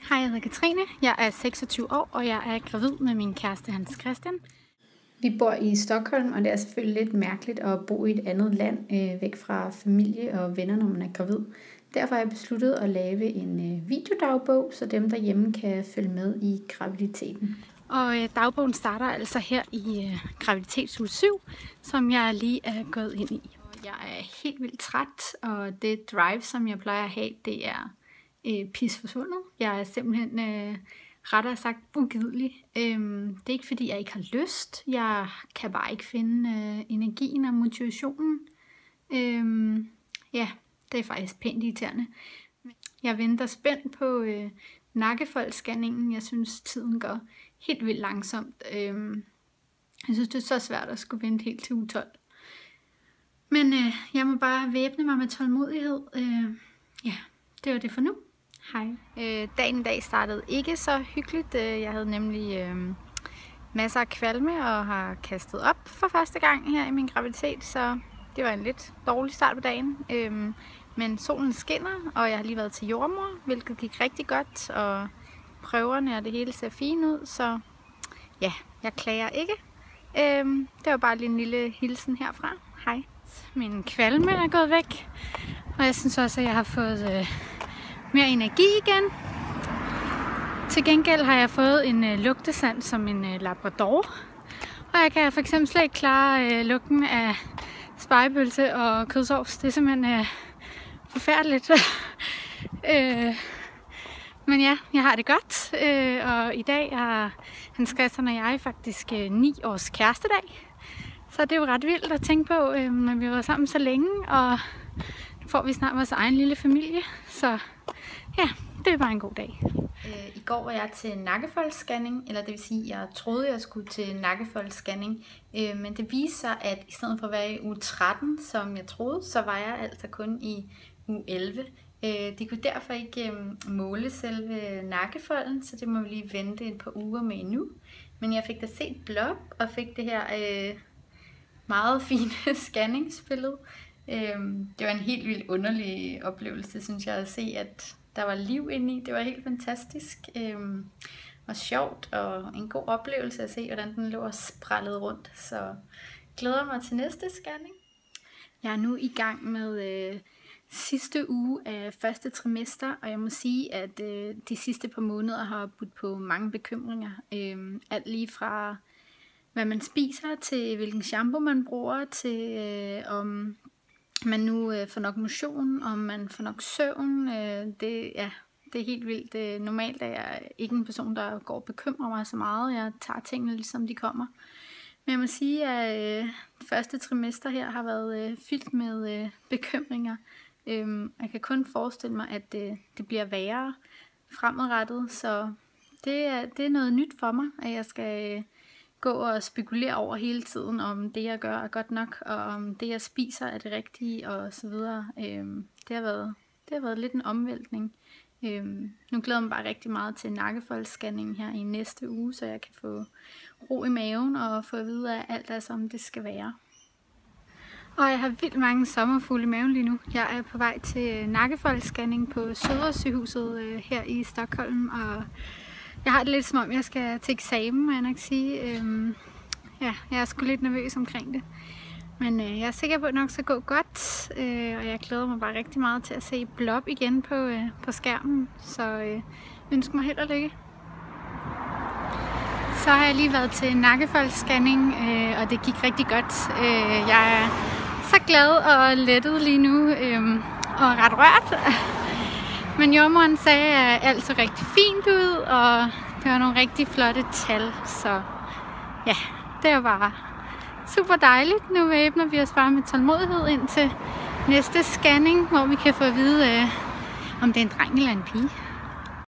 Hej, jeg hedder Katrine. Jeg er 26 år, og jeg er gravid med min kæreste Hans Christian. Vi bor i Stockholm, og det er selvfølgelig lidt mærkeligt at bo i et andet land, væk fra familie og venner, når man er gravid. Derfor har jeg besluttet at lave en videodagbog, så dem derhjemme kan følge med i graviditeten. Og dagbogen starter altså her i graviditetsuge 7, som jeg lige er gået ind i. Jeg er helt vildt træt, og det drive, som jeg plejer at have, det er pis forsvundet. Jeg er simpelthen rettere sagt ugidelig. Det er ikke fordi jeg ikke har lyst. Jeg kan bare ikke finde energien og motivationen. Ja, det er faktisk pænt irriterende. Jeg venter spændt på nakkefoldsscanningen. Jeg synes tiden går helt vildt langsomt. Jeg synes det er så svært at skulle vente helt til uge 12. Men jeg må bare væbne mig med tålmodighed. Ja, det var det for nu. Hej. Dagen i dag startede ikke så hyggeligt. Jeg havde nemlig masser af kvalme og har kastet op for første gang her i min graviditet, så det var en lidt dårlig start på dagen. Men solen skinner, og jeg har lige været til jordmor, hvilket gik rigtig godt, og prøverne og det hele ser fint ud, så ja, jeg klager ikke. Det var bare lige en lille hilsen herfra. Hej. Min kvalme er gået væk, og jeg synes også, at jeg har fået mere energi igen. Til gengæld har jeg fået en lugtesand som en labrador, og jeg kan for eksempel slet ikke klare lugten af spegepølse og kødsovs. Det er simpelthen forfærdeligt. Men ja, jeg har det godt, og i dag er Hans Christian og jeg faktisk 9 års kærestedag. Så det er jo ret vildt at tænke på, når vi har været sammen så længe, og nu får vi snart vores egen lille familie. Så ja, det er bare en god dag. I går var jeg til nakkefoldsscanning, eller det vil sige, at jeg troede, jeg skulle til nakkefoldsscanning. Men det viser sig, at i stedet for at være i uge 13, som jeg troede, så var jeg altså kun i uge 11. De kunne derfor ikke måle selve nakkefolden, så det må vi lige vente et par uger med endnu. Men jeg fik da set blop og fik det her meget fine scanningsbillede. Det var en helt vildt underlig oplevelse, synes jeg, at se, at der var liv inde i. Det var helt fantastisk og sjovt, og en god oplevelse at se, hvordan den lå og sprællede rundt. Så glæder mig til næste scanning. Jeg er nu i gang med sidste uge af første trimester, og jeg må sige, at de sidste par måneder har budt på mange bekymringer. Alt lige fra hvad man spiser, til hvilken shampoo man bruger, til om man nu får nok motion, om man får nok søvn. Det er helt vildt. Normalt er jeg ikke en person, der går og bekymrer mig så meget. Jeg tager tingene ligesom de kommer. Men jeg må sige, at første trimester her har været fyldt med bekymringer. Jeg kan kun forestille mig, at det bliver værre fremadrettet. Så det er noget nyt for mig, at jeg skal gå og spekulere over hele tiden, om det jeg gør er godt nok, og om det jeg spiser er det rigtige, og så videre. Det har været lidt en omvæltning. Nu glæder jeg mig bare rigtig meget til nakkefoldsscanningen her i næste uge, så jeg kan få ro i maven og få at vide, at alt er som det skal være. Og jeg har vildt mange sommerfugle i maven lige nu. Jeg er på vej til nakkefoldsscanning på Södersygehuset her i Stockholm, og jeg har det lidt som om, jeg skal til eksamen, må jeg nok sige. Ja, jeg er sgu lidt nervøs omkring det. Men jeg er sikker på, at det nok skal gå godt, og jeg glæder mig bare rigtig meget til at se blop igen på skærmen. Så ønsker mig held og lykke. Så har jeg lige været til nakkefoldsscanning, og det gik rigtig godt. Jeg er så glad og lettet lige nu, og ret rørt. Men jordmoren sagde, at alt så rigtig fint ud, og det var nogle rigtig flotte tal. Så ja, det var bare super dejligt. Nu væbner vi os bare med tålmodighed ind til næste scanning, hvor vi kan få at vide, om det er en dreng eller en pige.